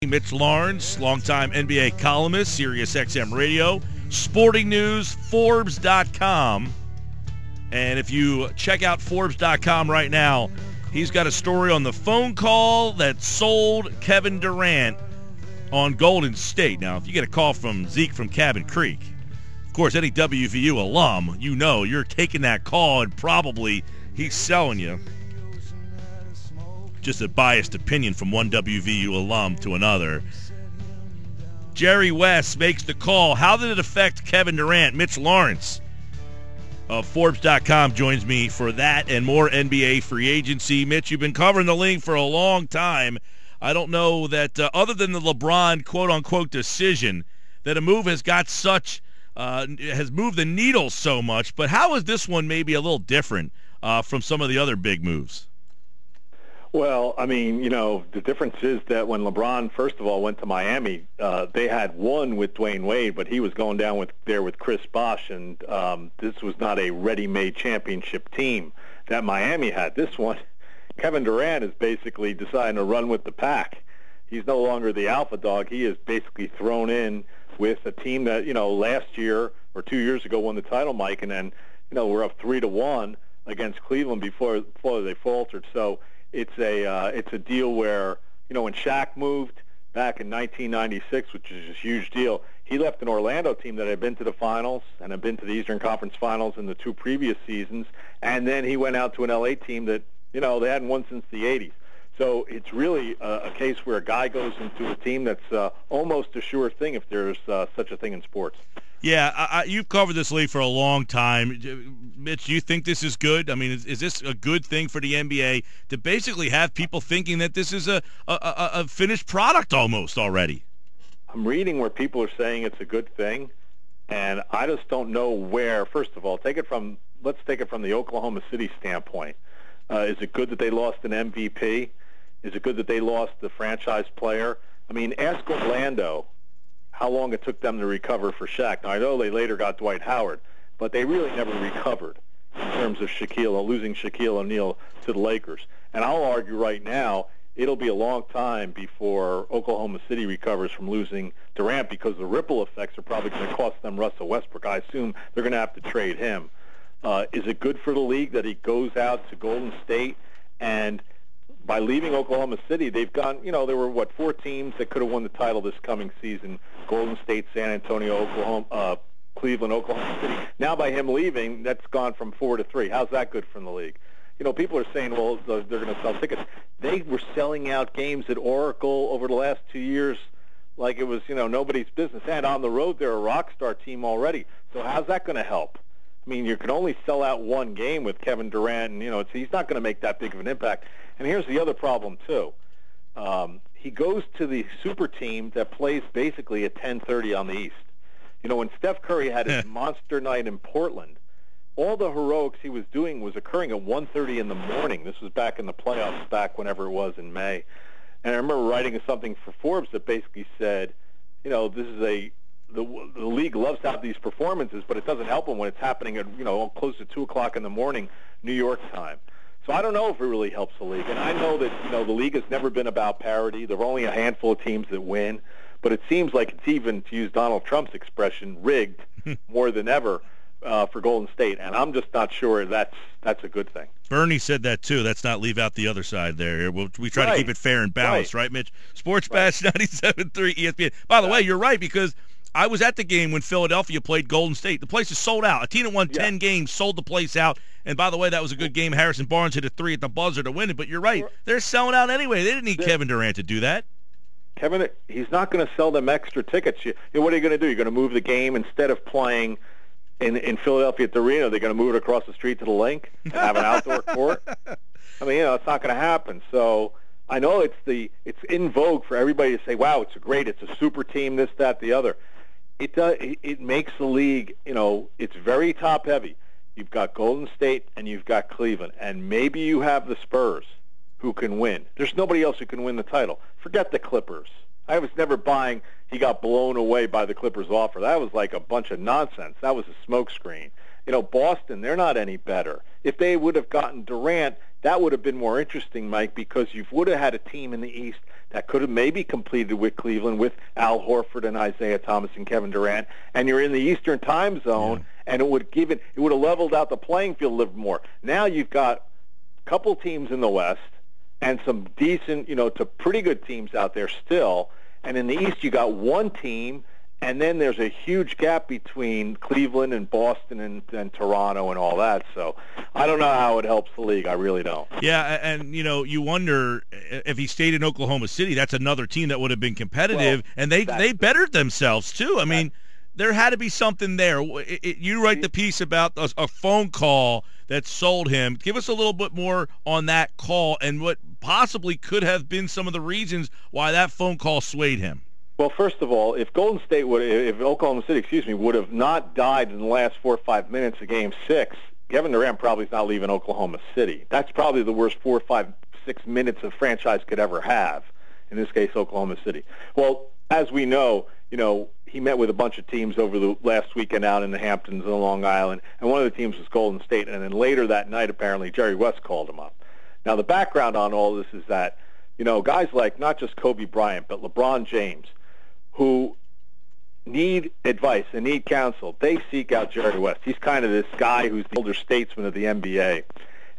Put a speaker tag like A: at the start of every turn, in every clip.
A: Mitch Lawrence, longtime NBA columnist, Sirius XM Radio, sporting news, Forbes.com. And if you check out Forbes.com right now, he's got a story on the phone call that sold Kevin Durant on Golden State. Now, if you get a call from Zeke from Cabin Creek, of course, any WVU alum, you know you're taking that call and probably he's selling you. Just a biased opinion from one WVU alum to another. Jerry West makes the call. How did it affect Kevin Durant? Mitch Lawrence of Forbes.com joins me for that and more NBA free agency. Mitch, you've been covering the league for a long time. I don't know that other than the LeBron quote-unquote decision that a move has got such has moved the needle so much, but how is this one maybe a little different from some of the other big moves?
B: Well, I mean, you know, the difference is that when LeBron, first of all, went to Miami, they had one with Dwayne Wade, but he was going down with Chris Bosh, and this was not a ready-made championship team that Miami had. This one, Kevin Durant is basically deciding to run with the pack. He's no longer the alpha dog. He is basically thrown in with a team that, you know, last year or 2 years ago won the title, Mike, and then, you know, we're up 3-1 against Cleveland before they faltered. So it's a deal where, you know, when Shaq moved back in 1996, which is a huge deal, he left an Orlando team that had been to the finals and had been to the Eastern Conference Finals in the two previous seasons, and then he went out to an LA team that, you know, they hadn't won since the 80s. So it's really a case where a guy goes into a team that's almost a sure thing if there's such a thing in sports.
A: Yeah, you've covered this league for a long time. Mitch, do you think this is good? I mean, is this a good thing for the NBA to basically have people thinking that this is a finished product almost already?
B: I'm reading where people are saying it's a good thing, and I just don't know where. First of all, let's take it from the Oklahoma City standpoint. Is it good that they lost an MVP? Is it good that they lost the franchise player? I mean, ask Orlando how long it took them to recover for Shaq. Now, I know they later got Dwight Howard, but they really never recovered in terms of losing Shaquille O'Neal to the Lakers. And I'll argue right now it'll be a long time before Oklahoma City recovers from losing Durant because the ripple effects are probably going to cost them Russell Westbrook. I assume they're going to have to trade him. Is it good for the league that he goes out to Golden State? And by leaving Oklahoma City, they've gone, you know, there were, 4 teams that could have won the title this coming season: Golden State, San Antonio, Oklahoma, Cleveland, Oklahoma City. Now by him leaving, that's gone from 4 to 3. How's that good from the league? You know, people are saying, well, they're going to sell tickets. They were selling out games at Oracle over the last 2 years like it was, you know, nobody's business. And on the road, they're a rock star team already. So how's that going to help? I mean, you can only sell out one game with Kevin Durant, and, you know, he's not going to make that big of an impact. And here's the other problem, too. He goes to the super team that plays basically at 10:30 on the East. You know, when Steph Curry had his monster night in Portland, all the heroics he was doing was occurring at 1:30 in the morning. This was back in the playoffs, back whenever it was in May. And I remember writing something for Forbes that basically said, you know, this is the league loves to have these performances, but it doesn't help them when it's happening at, you know, close to 2 o'clock in the morning, New York time. So I don't know if it really helps the league. And I know that, you know, the league has never been about parity. There are only a handful of teams that win. But it seems like it's even, to use Donald Trump's expression, rigged more than ever for Golden State. And I'm just not sure that's a good thing.
A: Bernie said that, too. Let's not leave out the other side there. We try to keep it fair and balanced, right, Mitch? Sports Bash 97.3 ESPN. By the way, you're right, because I was at the game when Philadelphia played Golden State. The place is sold out. A team that won 10 games sold the place out. And by the way, that was a good game. Harrison Barnes hit a 3 at the buzzer to win it. But you're right. They're selling out anyway. They didn't need Kevin Durant to do that.
B: Kevin, he's not going to sell them extra tickets. What are you going to do? You're going to move the game instead of playing in Philadelphia at the arena. They're going to move it across the street to the Link and have an outdoor court. I mean, you know, it's not going to happen. So I know it's in vogue for everybody to say, "Wow, it's a super team, this, that, the other." It makes the league, you know, it's very top heavy. You've got Golden State and you've got Cleveland, and maybe you have the Spurs who can win. There's nobody else who can win the title. Forget the Clippers. I was never buying he got blown away by the Clippers offer. That was like a bunch of nonsense. That was a smokescreen. You know, Boston, they're not any better. If they would have gotten Durant, that would have been more interesting, Mike, because you would have had a team in the East that could have maybe completed with Cleveland with Al Horford and Isaiah Thomas and Kevin Durant, and you're in the Eastern time zone, and it would have leveled out the playing field a little more. Now you've got a couple teams in the West and some decent, to pretty good teams out there still, and in the East you got one team. And then there's a huge gap between Cleveland and Boston and Toronto and all that. So I don't know how it helps the league. I really don't.
A: Yeah, and, you wonder if he stayed in Oklahoma City, that's another team that would have been competitive, and they bettered themselves, too. I mean, there had to be something there. You write the piece about a phone call that sold him. Give us a little bit more on that call and what possibly could have been some of the reasons why that phone call swayed him.
B: Well, first of all, if Oklahoma City, would have not died in the last 4 or 5 minutes of Game 6, Kevin Durant probably is not leaving Oklahoma City. That's probably the worst 4, 5, 6 minutes a franchise could ever have. In this case, Oklahoma City. Well, as we know, he met with a bunch of teams over the last weekend out in the Hamptons and Long Island, and one of the teams was Golden State. And then later that night, apparently, Jerry West called him up. Now, the background on all this is that, guys like not just Kobe Bryant, but LeBron James, who need advice and need counsel, they seek out Jerry West. He's kind of this guy who's the older statesman of the NBA,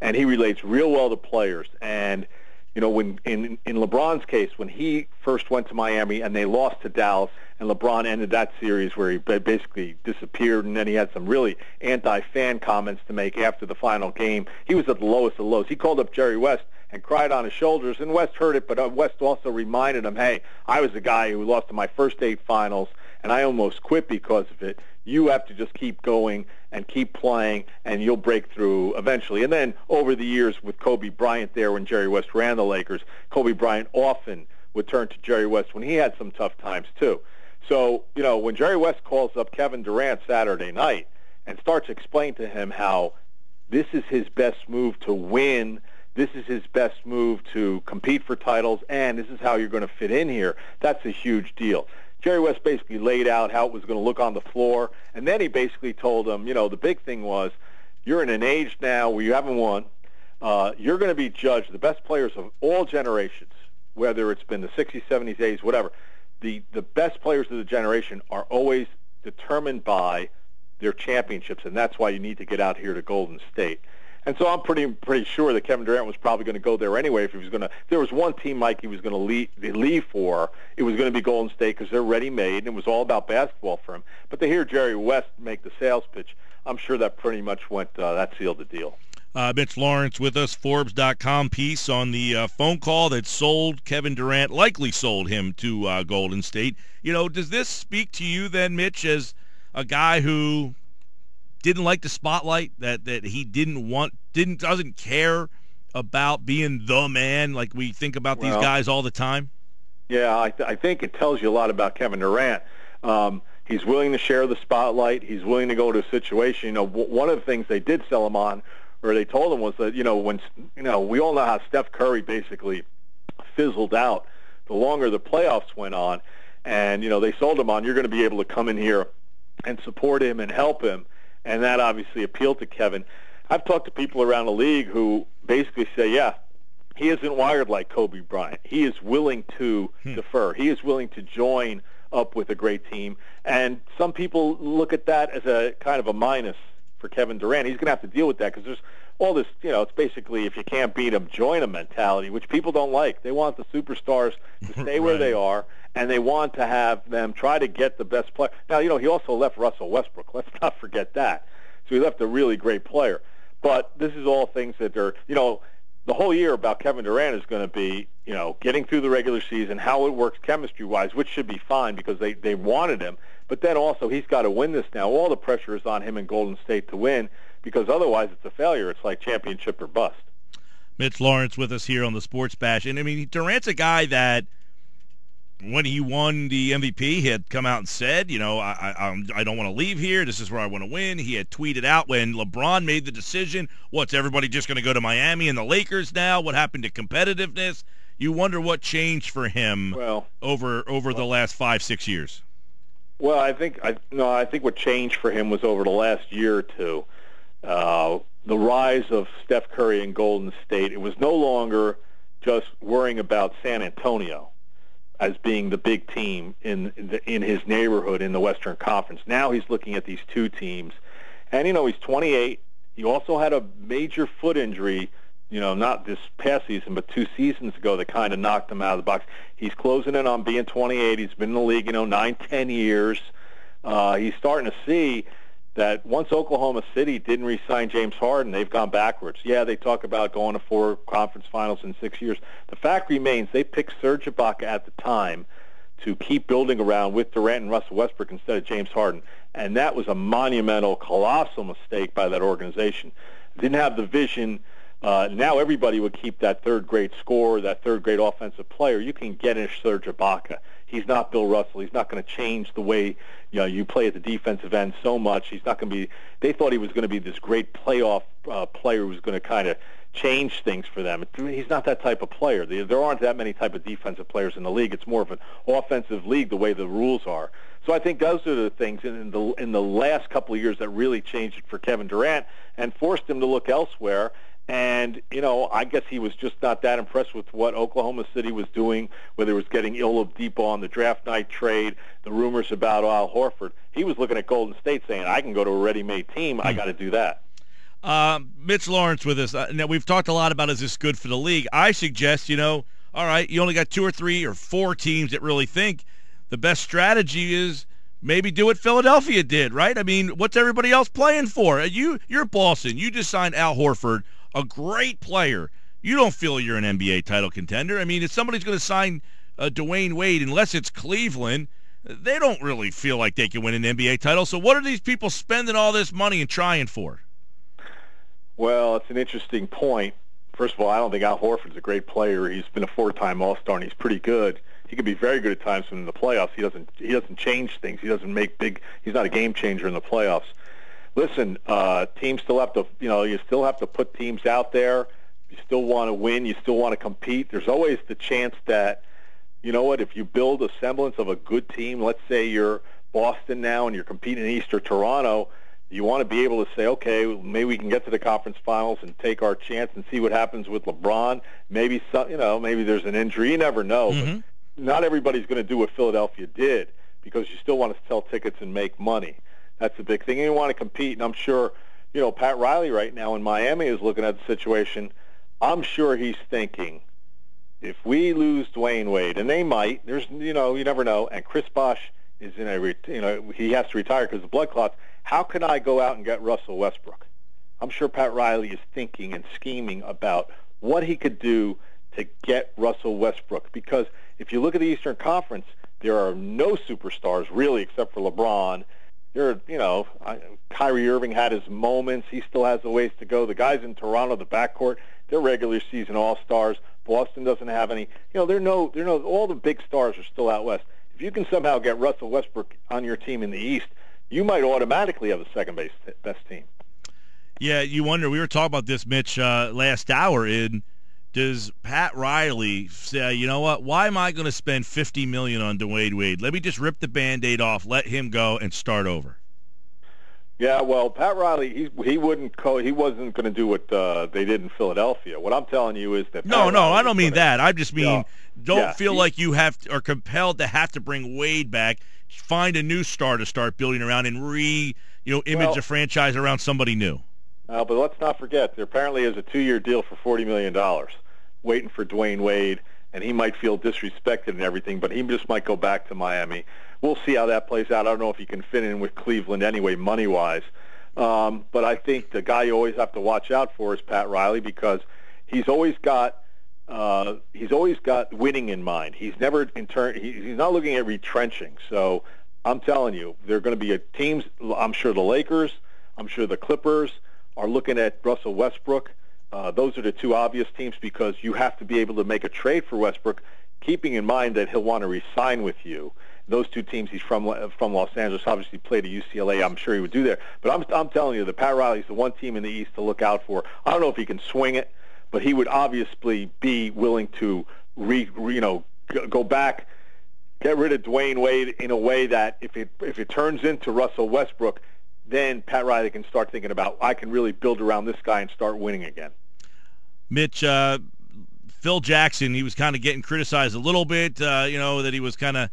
B: and he relates real well to players. And, when in LeBron's case, when he first went to Miami and they lost to Dallas, and LeBron ended that series where he basically disappeared, and then he had some really anti-fan comments to make after the final game. He was at the lowest of lows. He called up Jerry West and cried on his shoulders, and West heard it, but West also reminded him, hey, I was the guy who lost to my first 8 finals, and I almost quit because of it. You have to just keep going and keep playing, and you'll break through eventually. And then over the years with Kobe Bryant there when Jerry West ran the Lakers, Kobe Bryant often would turn to Jerry West when he had some tough times too. So, when Jerry West calls up Kevin Durant Saturday night and starts explaining to him how this is his best move to win, this is his best move to compete for titles, and this is how you're going to fit in here, that's a huge deal. Jerry West basically laid out how it was going to look on the floor, and then he basically told him, the big thing was, you're in an age now where you haven't won. You're going to be judged, the best players of all generations, whether it's been the 60s, 70s, 80s, whatever. The best players of the generation are always determined by their championships, and that's why you need to get out here to Golden State. And so I'm pretty sure that Kevin Durant was probably going to go there anyway if he was going to. There was one team, Mike, he was going to leave for. It was going to be Golden State because they're ready-made, and it was all about basketball for him. But to hear Jerry West make the sales pitch, I'm sure that pretty much that sealed the deal.
A: Mitch Lawrence with us, Forbes.com piece on the phone call that sold Kevin Durant, likely sold him to Golden State. Does this speak to you then, Mitch, as a guy who didn't like the spotlight, that he doesn't care about being the man like we think about these guys all the time?
B: Yeah, I think it tells you a lot about Kevin Durant. He's willing to share the spotlight. He's willing to go to a situation. One of the things they did sell him on, or they told him, was that when we all know how Steph Curry basically fizzled out the longer the playoffs went on, and they sold him on, you're going to be able to come in here and support him and help him. And that obviously appealed to Kevin. I've talked to people around the league who basically say, yeah, he isn't wired like Kobe Bryant. He is willing to defer. He is willing to join up with a great team. And some people look at that as a kind of a minus for Kevin Durant. He's going to have to deal with that because there's all this, it's basically if you can't beat them, join them mentality, which people don't like. They want the superstars to stay where they are, and they want to have them try to get the best player. Now, he also left Russell Westbrook. Let's not forget that. So he left a really great player. But this is all things that are, the whole year about Kevin Durant is going to be, getting through the regular season, how it works chemistry-wise, which should be fine because they wanted him. But then also he's got to win this now. All the pressure is on him in Golden State to win because otherwise it's a failure. It's like championship or bust.
A: Mitch Lawrence with us here on the Sports Bash. And, Durant's a guy that when he won the MVP, he had come out and said, I don't want to leave here. This is where I want to win. He had tweeted out when LeBron made the decision, what's everybody just going to go to Miami and the Lakers now? What happened to competitiveness? You wonder what changed for him over the last 5-6 years.
B: Well, I think what changed for him was over the last year or two, the rise of Steph Curry in Golden State. It was no longer just worrying about San Antonio. as being the big team in his neighborhood in the Western Conference. Now he's looking at these two teams. And, he's 28. He also had a major foot injury, not this past season, but 2 seasons ago that kind of knocked him out of the box. He's closing in on being 28. He's been in the league, 9-10 years. He's starting to see that once Oklahoma City didn't re-sign James Harden, they've gone backwards. Yeah, they talk about going to 4 conference finals in 6 years. The fact remains they picked Serge Ibaka at the time to keep building around with Durant and Russell Westbrook instead of James Harden. And that was a monumental, colossal mistake by that organization. Didn't have the vision. Now everybody would keep that third-grade scorer, that third-grade offensive player. You can get in Serge Ibaka. He's not Bill Russell. He's not going to change the way you play at the defensive end so much. He's not going to be. They thought he was going to be this great playoff player who was going to kind of change things for them. He's not that type of player. There aren't that many type of defensive players in the league. It's more of an offensive league the way the rules are. So I think those are the things in the last couple of years that really changed it for Kevin Durant and forced him to look elsewhere. And, I guess he was just not that impressed with what Oklahoma City was doing, whether it was getting Oladipo on the draft night trade, the rumors about Al Horford. He was looking at Golden State saying, I can go to a ready-made team. I got to do that.
A: Mitch Lawrence with us. Now, we've talked a lot about is this good for the league. I suggest, all right, you only got 2 or 3 or 4 teams that really think the best strategy is maybe do what Philadelphia did, right? I mean, what's everybody else playing for? You're Boston. You just signed Al Horford, a great player. You don't feel you're an NBA title contender. I mean, if somebody's going to sign Dwayne Wade, unless it's Cleveland, they don't really feel like they can win an NBA title. So what are these people spending all this money and trying for?
B: Well, it's an interesting point. First of all, I don't think Al Horford's a great player. He's been a 4-time All-Star, and he's pretty good. He can be very good at times, but in the playoffs, he doesn't change things. He doesn't make big. He's not a game changer in the playoffs. Listen, teams still have to, you still have to put teams out there. You still want to win. You still want to compete. There's always the chance that, if you build a semblance of a good team, let's say you're Boston now and you're competing in East or Toronto, you want to be able to say, okay, maybe we can get to the conference finals and take our chance and see what happens with LeBron. Maybe maybe there's an injury. You never know.
A: Mm-hmm.
B: But not everybody's going to do what Philadelphia did because you still want to sell tickets and make money. That's the big thing. And you want to compete, and I'm sure, Pat Riley right now in Miami is looking at the situation. I'm sure he's thinking, if we lose Dwayne Wade, and they might, you never know, and Chris Bosh is he has to retire because of blood clots, how can I go out and get Russell Westbrook? I'm sure Pat Riley is thinking and scheming about what he could do to get Russell Westbrook, because if you look at the Eastern Conference, there are no superstars really except for LeBron. Kyrie Irving had his moments. He still has a ways to go. The guys in Toronto, the backcourt, they're regular season all-stars. Boston doesn't have any. All the big stars are still out west. If you can somehow get Russell Westbrook on your team in the East, you might automatically have the second best team.
A: Yeah, you wonder. We were talking about this, Mitch, last hour. Does Pat Riley say, you know what, why am I going to spend $50 million on Dwayne Wade? Let me just rip the Band-Aid off, let him go, and start over.
B: Yeah, well, Pat Riley, he wasn't going to do what they did in Philadelphia. What I'm telling you is that
A: No, I don't mean that. I just mean don't feel like you are compelled to have to bring Wade back. Find a new star to start building around and image a franchise around somebody new.
B: But let's not forget, there apparently is a 2-year deal for $40 million waiting for Dwayne Wade, and he might feel disrespected and everything, but he just might go back to Miami. We'll see how that plays out. I don't know if he can fit in with Cleveland anyway, money-wise. But I think the guy you always have to watch out for is Pat Riley, because he's always got winning in mind. He's never he's not looking at retrenching. So I'm telling you, there are going to be teams. I'm sure the Lakers, I'm sure the Clippers are looking at Russell Westbrook. Those are the 2 obvious teams, because you have to be able to make a trade for Westbrook, keeping in mind that he'll want to re-sign with you. Those 2 teams, he's from Los Angeles, obviously played at UCLA. I'm sure he would do there. But I'm telling you, the Pat Riley's the one team in the East to look out for. I don't know if he can swing it, but he would obviously be willing to go back, get rid of Dwayne Wade in a way that if it turns into Russell Westbrook, then Pat Riley can start thinking about, I can really build around this guy and start winning again.
A: Mitch, Phil Jackson, he was kind of getting criticized a little bit, that he was kind of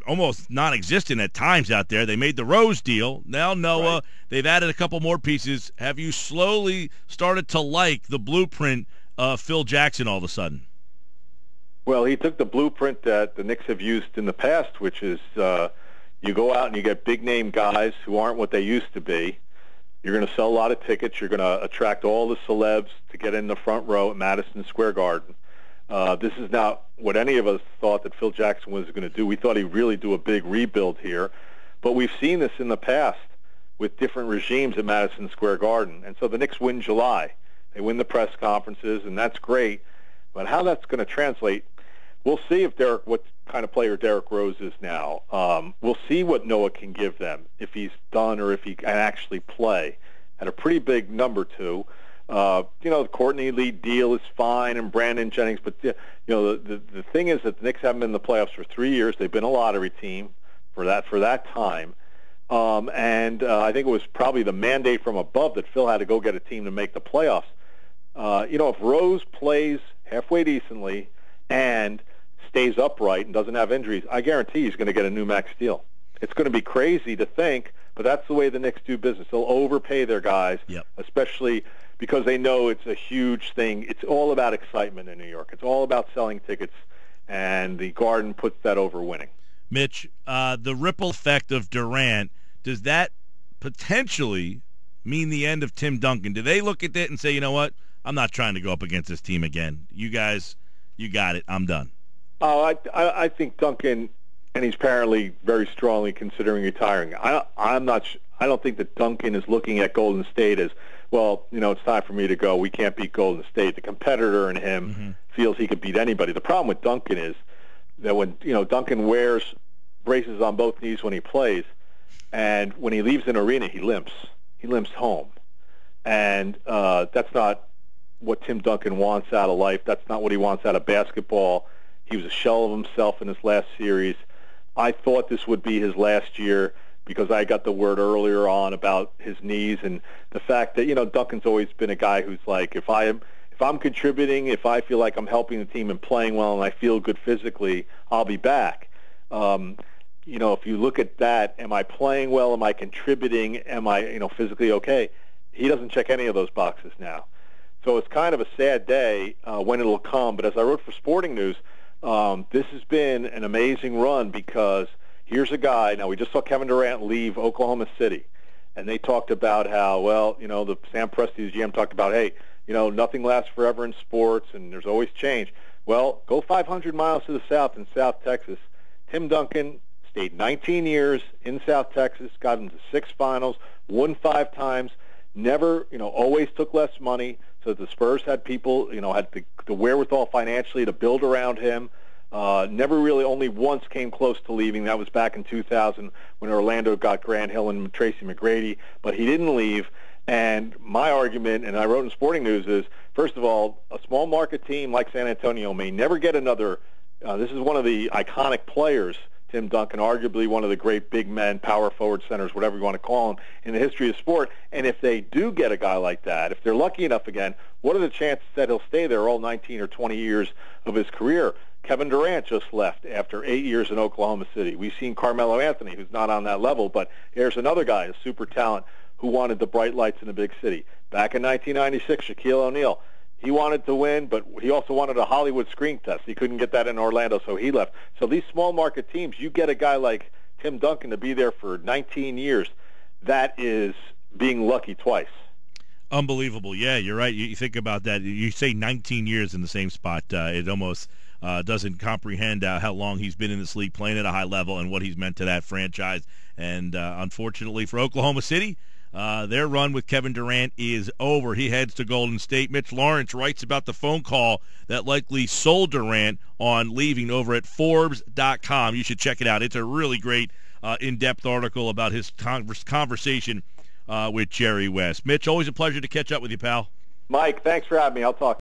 A: almost non-existent at times out there. They made the Rose deal. Now Noah, right. They've added a couple more pieces. Have you slowly started to like the blueprint of Phil Jackson all of a sudden?
B: Well, he took the blueprint that the Knicks have used in the past, which is you go out and you get big-name guys who aren't what they used to be. You're going to sell a lot of tickets. You're going to attract all the celebs to get in the front row at Madison Square Garden. This is not what any of us thought that Phil Jackson was going to do. We thought he'd really do a big rebuild here. But we've seen this in the past with different regimes at Madison Square Garden. And so the Knicks win July. They win the press conferences, and that's great. But how that's going to translate, we'll see what kind of player Derrick Rose is now. We'll see what Noah can give them, if he's done or if he can actually play at a pretty big number two. The Courtney Lee deal is fine and Brandon Jennings, but the thing is that the Knicks haven't been in the playoffs for 3 years. They've been a lottery team for that time. I think it was probably the mandate from above that Phil had to go get a team to make the playoffs. If Rose plays halfway decently and stays upright and doesn't have injuries, I guarantee he's going to get a new max deal. It's going to be crazy to think, but that's the way the Knicks do business. They'll overpay their guys, especially because they know it's a huge thing. It's all about excitement in New York. It's all about selling tickets, and the Garden puts that over winning.
A: Mitch, the ripple effect of Durant, does that potentially mean the end of Tim Duncan? Do they look at it and say, you know what, I'm not trying to go up against this team again. You guys, you got it. I'm done.
B: Oh, I think Duncan, and he's apparently very strongly considering retiring. I don't think that Duncan is looking at Golden State as, well, it's time for me to go. We can't beat Golden State. The competitor in him feels he could beat anybody. The problem with Duncan is that when Duncan wears braces on both knees when he plays, and when he leaves an arena, he limps. He limps home, and that's not what Tim Duncan wants out of life. That's not what he wants out of basketball. He was a shell of himself in his last series. I thought this would be his last year because I got the word earlier on about his knees and the fact that, Duncan's always been a guy who's like, if I'm contributing, if I feel like I'm helping the team and playing well and I feel good physically, I'll be back. If you look at that, am I playing well? Am I contributing? Am I, physically okay? He doesn't check any of those boxes now. So it's kind of a sad day when it'll come. But as I wrote for Sporting News, this has been an amazing run because here's a guy. Now, we just saw Kevin Durant leave Oklahoma City, and they talked about how, the Sam Presti's GM talked about, hey, nothing lasts forever in sports, and there's always change. Well, go 500 miles to the south in South Texas. Tim Duncan stayed 19 years in South Texas, got into 6 finals, won 5 times, never, always took less money, so the Spurs had people, had the wherewithal financially to build around him. Never really, only once came close to leaving. That was back in 2000 when Orlando got Grant Hill and Tracy McGrady, but he didn't leave. And my argument, and I wrote in Sporting News, is, first of all, a small market team like San Antonio may never get another. This is one of the iconic players, Tim Duncan, arguably one of the great big men, power forward centers, whatever you want to call him, in the history of sport. And if they do get a guy like that, if they're lucky enough again, what are the chances that he'll stay there all 19 or 20 years of his career? Kevin Durant just left after 8 years in Oklahoma City. We've seen Carmelo Anthony, who's not on that level, but here's another guy, a super talent, who wanted the bright lights in a big city. Back in 1996, Shaquille O'Neal. He wanted to win, but he also wanted a Hollywood screen test. He couldn't get that in Orlando, so he left. So these small market teams, you get a guy like Tim Duncan to be there for 19 years. That is being lucky twice.
A: Unbelievable. Yeah, you're right. You think about that. You say 19 years in the same spot. It almost doesn't comprehend how long he's been in this league playing at a high level and what he's meant to that franchise. And unfortunately for Oklahoma City, their run with Kevin Durant is over. He heads to Golden State. Mitch Lawrence writes about the phone call that likely sold Durant on leaving over at Forbes.com. You should check it out. It's a really great in-depth article about his conversation with Jerry West. Mitch, always a pleasure to catch up with you, pal.
B: Mike, thanks for having me. I'll talk.